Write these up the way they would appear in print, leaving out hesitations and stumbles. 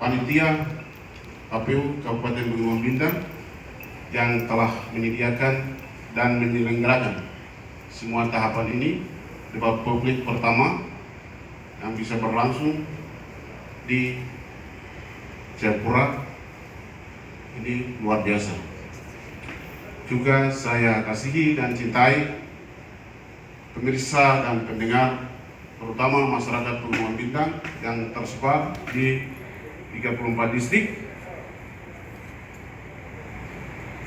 panitia KPU Kabupaten Pegunungan Bintang yang telah menyediakan dan menyelenggarakan semua tahapan ini. Debat publik pertama yang bisa berlangsung di Jayapura ini luar biasa. Juga saya kasihi dan cintai pemirsa dan pendengar, terutama masyarakat Pegunungan Bintang yang tersebar di 34 distrik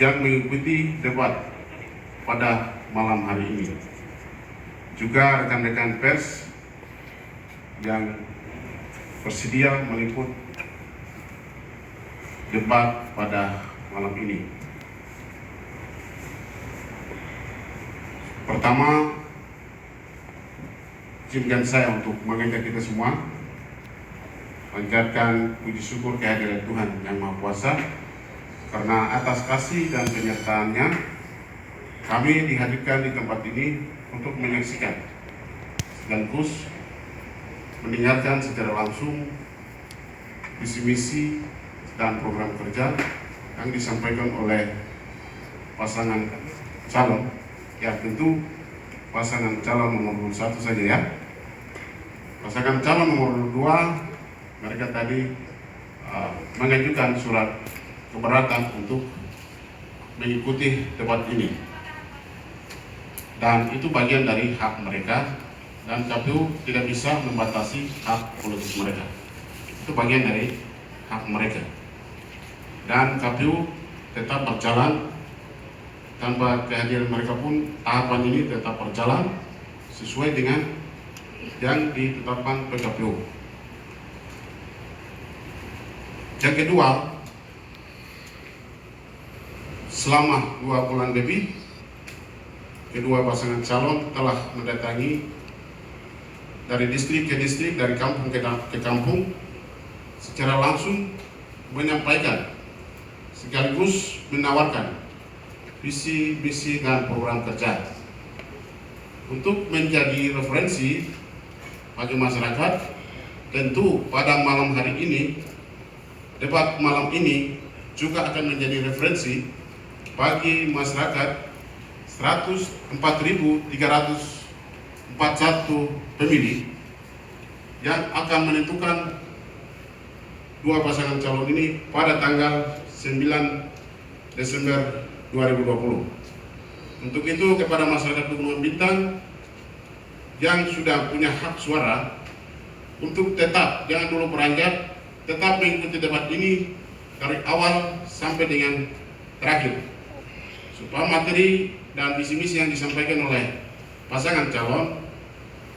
yang mengikuti debat pada malam hari ini. Juga rekan-rekan pers yang bersedia meliput debat pada malam ini. Pertama, izinkan saya untuk mengajak kita semua panjatkan puji syukur kehadirat Tuhan Yang Maha Kuasa, karena atas kasih dan penyertaannya kami dihadirkan di tempat ini untuk menyaksikan sekaligus mendengarkan secara langsung visi misi dan program kerja yang disampaikan oleh pasangan calon, ya tentu pasangan calon nomor 1 saja ya. Pasangan calon nomor 2 mereka tadi mengajukan surat keberatan untuk mengikuti debat ini, dan itu bagian dari hak mereka, dan KPU tidak bisa membatasi hak politik mereka. Itu bagian dari hak mereka, dan KPU tetap berjalan tanpa kehadiran mereka pun. Tahapan ini tetap berjalan sesuai dengan yang ditetapkan PKPU. Yang kedua, selama 2 bulan lebih, kedua pasangan calon telah mendatangi dari distrik ke distrik, dari kampung ke kampung, secara langsung menyampaikan sekaligus menawarkan visi misi dan program kerja untuk menjadi referensi bagi masyarakat. Tentu pada malam hari ini, debat malam ini juga akan menjadi referensi bagi masyarakat 104.341 pemilih yang akan menentukan dua pasangan calon ini pada tanggal 9 Desember 2020. Untuk itu, kepada masyarakat Pegunungan Bintang yang sudah punya hak suara, untuk tetap jangan dulu beranjak, tetap mengikuti debat ini dari awal sampai dengan terakhir, supaya materi dan visi misi yang disampaikan oleh pasangan calon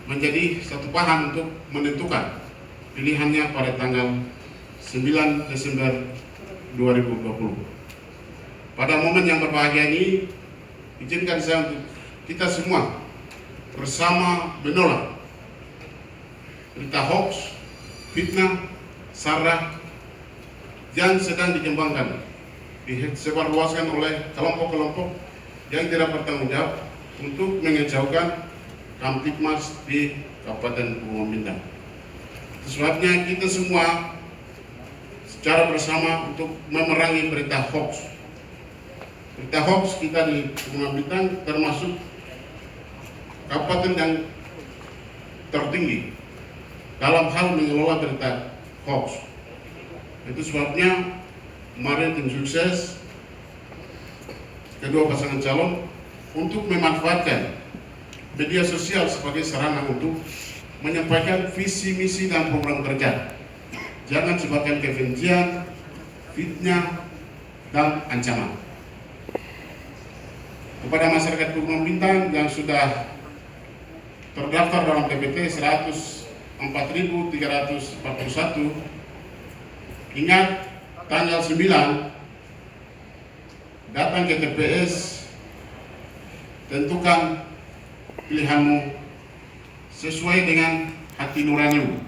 menjadi satu paham untuk menentukan pilihannya pada tanggal 9 Desember 2020. Pada momen yang berbahagia ini, izinkan saya untuk kita semua bersama menolak berita hoax, fitnah, sara yang sedang dikembangkan, disebarluaskan oleh kelompok-kelompok yang tidak bertanggung jawab untuk mengejauhkan Kamtibmas di Kabupaten Pegunungan Bintang. Sebabnya kita semua secara bersama untuk memerangi berita hoax. Berita hoax kita di Pegunungan Bintang termasuk kabupaten yang tertinggi dalam hal mengelola berita hoax. Itu sebabnya kemarin tim sukses kedua pasangan calon untuk memanfaatkan media sosial sebagai sarana untuk menyampaikan visi misi dan program kerja. Jangan sebagai kebencian, fitnah, dan ancaman. Kepada masyarakat Pegunungan Bintang yang sudah terdaftar dalam DPT 104.341, ingat tanggal 9 datang ke TPS, tentukan pilihanmu sesuai dengan hati nuranimu.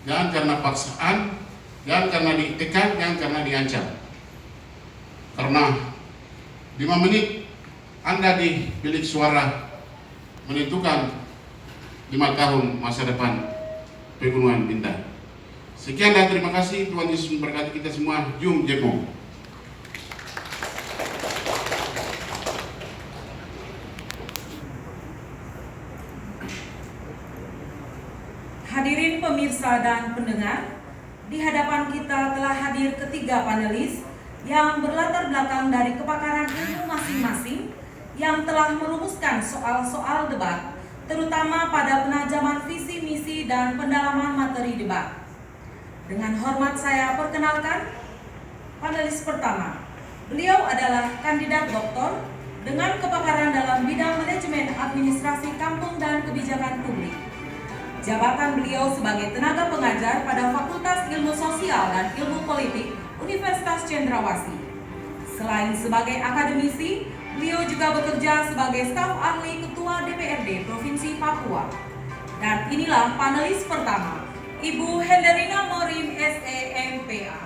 Jangan karena paksaan, jangan karena ditekan, jangan karena diancam. Karena 5 menit Anda di bilik suara menentukan 5 tahun masa depan Pegunungan Bintang. Sekian dan terima kasih. Tuhan Yesus memberkati kita semua. Jum Jebo. Hadirin pemirsa dan pendengar, di hadapan kita telah hadir ketiga panelis yang berlatar belakang dari kepakaran ilmu masing-masing yang telah merumuskan soal-soal debat, terutama pada penajaman visi misi dan pendalaman materi debat. Dengan hormat saya perkenalkan panelis pertama. Beliau adalah kandidat doktor dengan kepakaran dalam bidang manajemen administrasi kampung dan kebijakan publik. Jabatan beliau sebagai tenaga pengajar pada Fakultas Ilmu Sosial dan Ilmu Politik Universitas Cendrawasih. Selain sebagai akademisi, beliau juga bekerja sebagai staf ahli Ketua DPRD Provinsi Papua. Dan inilah panelis pertama, Ibu Henderina Morin SEMPA.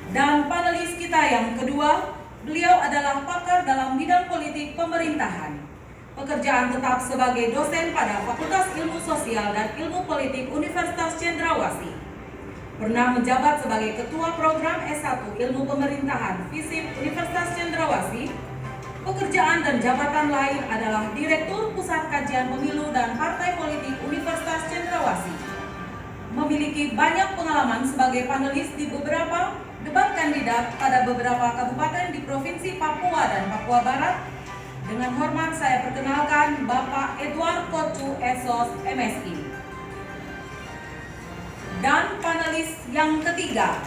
Dan panelis kita yang kedua, beliau adalah pakar dalam bidang politik pemerintahan. Pekerjaan tetap sebagai dosen pada Fakultas Ilmu Sosial dan Ilmu Politik Universitas Cendrawasih. Pernah menjabat sebagai Ketua Program S1 Ilmu Pemerintahan FISIP Universitas Cendrawasih. Pekerjaan dan jabatan lain adalah Direktur Pusat Kajian Pemilu dan Partai Politik Universitas Cendrawasih. Memiliki banyak pengalaman sebagai panelis di beberapa debat kandidat pada beberapa kabupaten di Provinsi Papua dan Papua Barat. Dengan hormat saya perkenalkan Bapak Edward Kocu Esos MSI. Dan panelis yang ketiga,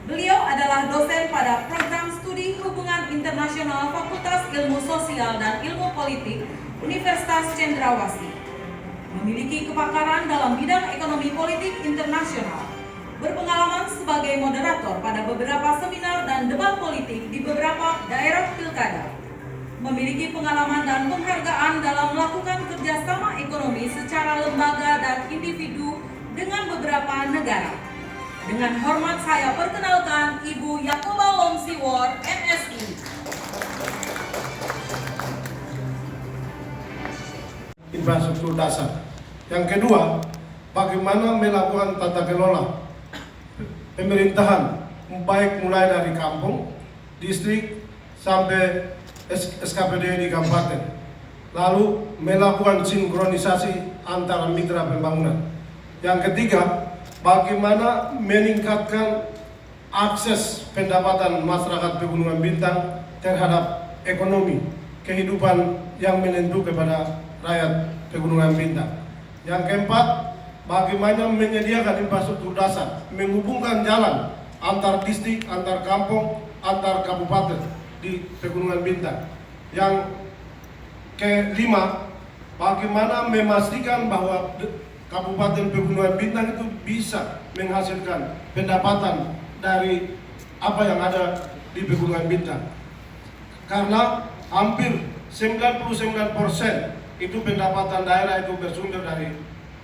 beliau adalah dosen pada Program Studi Hubungan Internasional Fakultas Ilmu Sosial dan Ilmu Politik Universitas Cendrawasih. Memiliki kepakaran dalam bidang ekonomi politik internasional. Berpengalaman sebagai moderator pada beberapa seminar dan debat politik di beberapa daerah pilkada. Memiliki pengalaman dan penghargaan dalam melakukan kerjasama ekonomi secara lembaga dan individu dengan beberapa negara. Dengan hormat saya perkenalkan Ibu Yakoba Longsiwor, MSI. Infrastruktur dasar. Yang kedua, bagaimana melakukan tata kelola pemerintahan, baik mulai dari kampung, distrik, sampai SKPD di kabupaten. Lalu melakukan sinkronisasi antara mitra pembangunan. Yang ketiga, bagaimana meningkatkan akses pendapatan masyarakat Pegunungan Bintang terhadap ekonomi, kehidupan yang menentu kepada rakyat Pegunungan Bintang. Yang keempat, bagaimana menyediakan infrastruktur dasar, menghubungkan jalan antar distrik, antar kampung, antar kabupaten di Pegunungan Bintang. Yang kelima, bagaimana memastikan bahwa Kabupaten Pegunungan Bintang itu bisa menghasilkan pendapatan dari apa yang ada di Pegunungan Bintang. Karena hampir 99% itu pendapatan daerah itu bersumber dari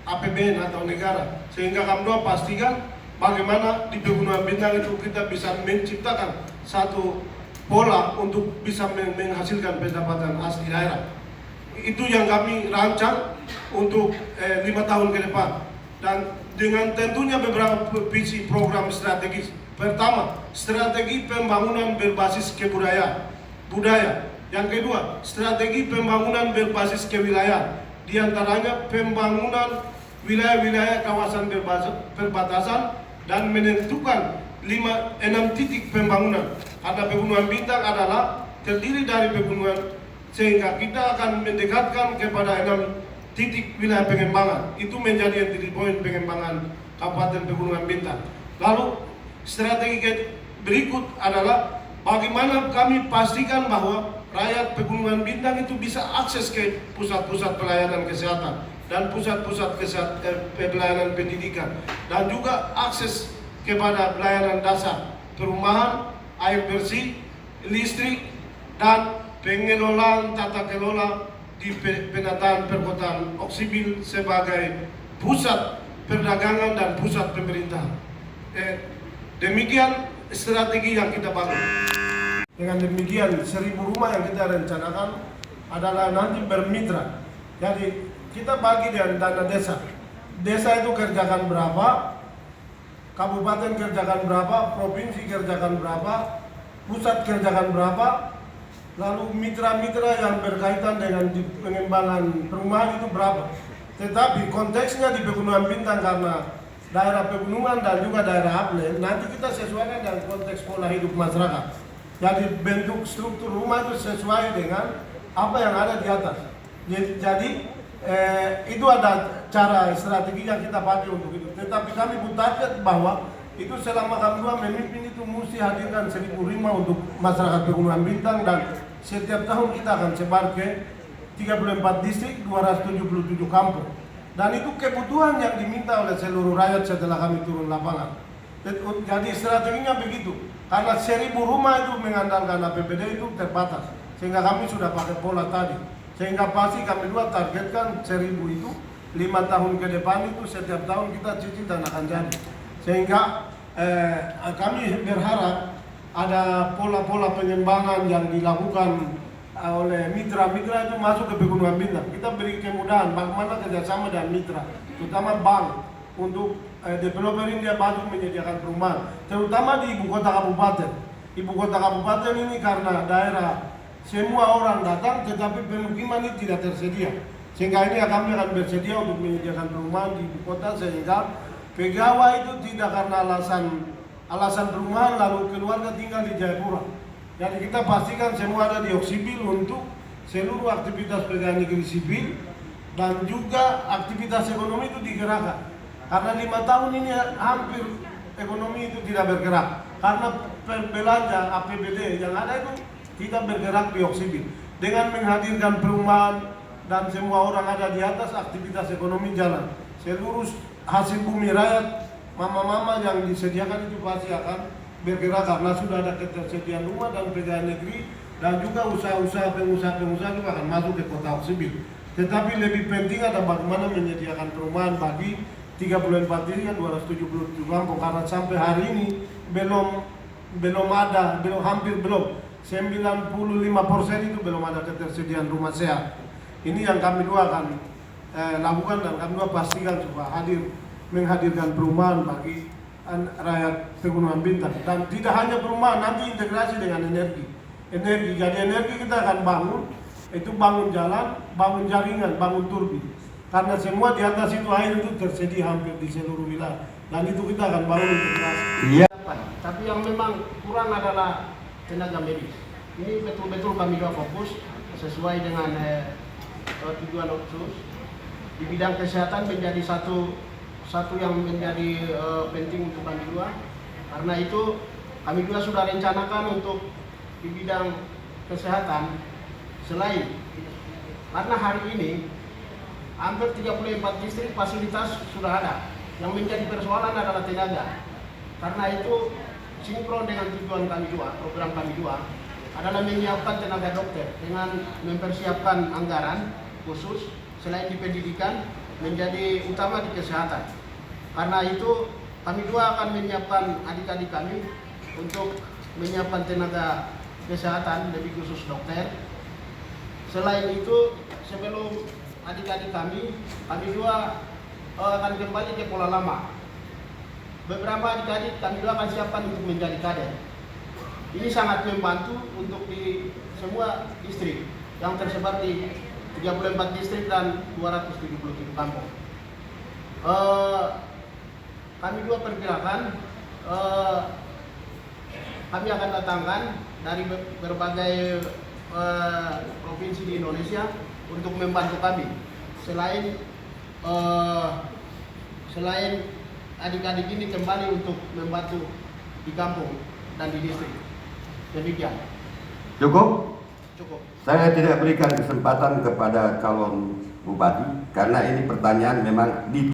APBN atau negara. Sehingga kami pastikan bagaimana di Pegunungan Bintang itu kita bisa menciptakan satu pola untuk bisa menghasilkan pendapatan asli daerah. Itu yang kami rancang untuk 5 tahun ke depan. Dan dengan tentunya beberapa visi program strategis. Pertama, strategi pembangunan berbasis budaya. Yang kedua, strategi pembangunan berbasis kewilayahan. Di antaranya pembangunan wilayah-wilayah kawasan perbatasan dan menentukan 6 titik pembangunan. Ada Pegunungan Bintang adalah terdiri dari pegunungan, sehingga kita akan mendekatkan kepada 6 titik wilayah pengembangan. Itu menjadi entry point pengembangan Kabupaten Pegunungan Bintang. Lalu strategi berikut adalah bagaimana kami pastikan bahwa rakyat Pegunungan Bintang itu bisa akses ke pusat-pusat pelayanan kesehatan dan pusat-pusat pelayanan pendidikan, dan juga akses kepada pelayanan dasar, perumahan, air bersih, listrik, dan pengelolaan tata kelola di penataan perkotaan Oksibil sebagai pusat perdagangan dan pusat pemerintahan. Demikian strategi yang kita bangun. Dengan demikian 1000 rumah yang kita rencanakan adalah nanti bermitra. Jadi kita bagi dengan dana desa. Desa itu kerjakan berapa, kabupaten kerjakan berapa, provinsi kerjakan berapa, pusat kerjakan berapa, lalu mitra-mitra yang berkaitan dengan pengembangan perumahan itu berapa. Tetapi konteksnya di Pegunungan Bintang karena daerah pegunungan dan juga daerah upland, nanti kita sesuaikan dengan konteks pola hidup masyarakat. Jadi bentuk struktur rumah itu sesuai dengan apa yang ada di atas. Jadi itu ada cara strategi yang kita pakai untuk itu. Tetapi kami pun target bahwa itu selama kami dua memimpin itu mesti hadirkan 1.000 rumah untuk masyarakat Pegunungan Bintang, dan setiap tahun kita akan sebar ke 34 distrik, 277 kampung. Dan itu kebutuhan yang diminta oleh seluruh rakyat setelah kami turun lapangan. Jadi strateginya begitu. Karena 1.000 rumah itu mengandalkan APBD itu terbatas. Sehingga kami sudah pakai pola tadi. Sehingga pasti kami dua targetkan 1.000 itu 5 tahun ke depan itu setiap tahun kita cicil dan akan jadi. Sehingga kami berharap ada pola-pola pengembangan yang dilakukan oleh mitra-mitra itu masuk ke Pegunungan Bintang. Kita beri kemudahan bagaimana kerjasama dengan mitra, terutama bank, untuk developer ini dia masuk menyediakan perumahan, terutama di ibu kota kabupaten. Ibu kota kabupaten ini karena daerah semua orang datang, tetapi pemukiman ini tidak tersedia. Sehingga ini kami akan bersedia untuk menyediakan perumahan di ibu kota, sehingga pegawai itu tidak karena alasan perumahan lalu keluarga tinggal di Jayapura. Jadi kita pastikan semua ada di Oksibil untuk seluruh aktivitas pegawai negeri sipil dan juga aktivitas ekonomi itu digerakkan. Karena 5 tahun ini hampir ekonomi itu tidak bergerak. Karena belanja APBD yang ada itu tidak bergerak di Oksibil. Dengan menghadirkan perumahan dan semua orang ada di atas, aktivitas ekonomi jalan. Seluruh hasil bumi rakyat, mama-mama yang disediakan itu pasti akan bergerak karena sudah ada ketersediaan rumah dan pegawai negeri, dan juga usaha-usaha pengusaha-pengusaha juga akan masuk ke kota Oksibil. Tetapi lebih penting ada bagaimana menyediakan perumahan bagi 34 distrik 277 kampung, karena sampai hari ini belum ada, hampir belum 95% itu belum ada ketersediaan rumah sehat. Ini yang kami dua akan lakukan, dan kami dua pastikan supaya menghadirkan perumahan bagi rakyat Pegunungan Bintang. Dan tidak hanya perumahan, nanti integrasi dengan energi. Jadi energi kita akan bangun, itu bangun jalan, bangun jaringan, bangun turbin. Karena semua di atas itu air itu tersedia hampir di seluruh wilayah. Dan itu kita akan bangun integrasi. Iya. Tapi yang memang kurang adalah tenaga medis. Ini betul-betul kami juga fokus sesuai dengan tujuan Otsus. Di bidang kesehatan menjadi satu yang menjadi penting untuk kami dua. Karena itu kami juga sudah rencanakan untuk di bidang kesehatan, selain karena hari ini hampir 34 distrik fasilitas sudah ada. Yang menjadi persoalan adalah tenaga. Karena itu sinkron dengan tujuan kami dua, program kami dua adalah menyiapkan tenaga dokter dengan mempersiapkan anggaran khusus selain di pendidikan menjadi utama di kesehatan. Karena itu kami dua akan menyiapkan adik-adik kami untuk menyiapkan tenaga kesehatan lebih khusus dokter. Selain itu sebelum adik-adik kami dua akan kembali ke pola lama. Beberapa adik-adik kami dua akan siapkan untuk menjadi kader. Ini sangat membantu untuk di semua distrik yang tersebar di 34 distrik dan 277 kampung. Kami dua perkirakan kami akan datangkan dari berbagai provinsi di Indonesia untuk membantu kami. Selain adik-adik ini kembali untuk membantu di kampung dan di distrik. Demikian. Cukup? Cukup. Saya tidak berikan kesempatan kepada calon bupati karena ini pertanyaan memang di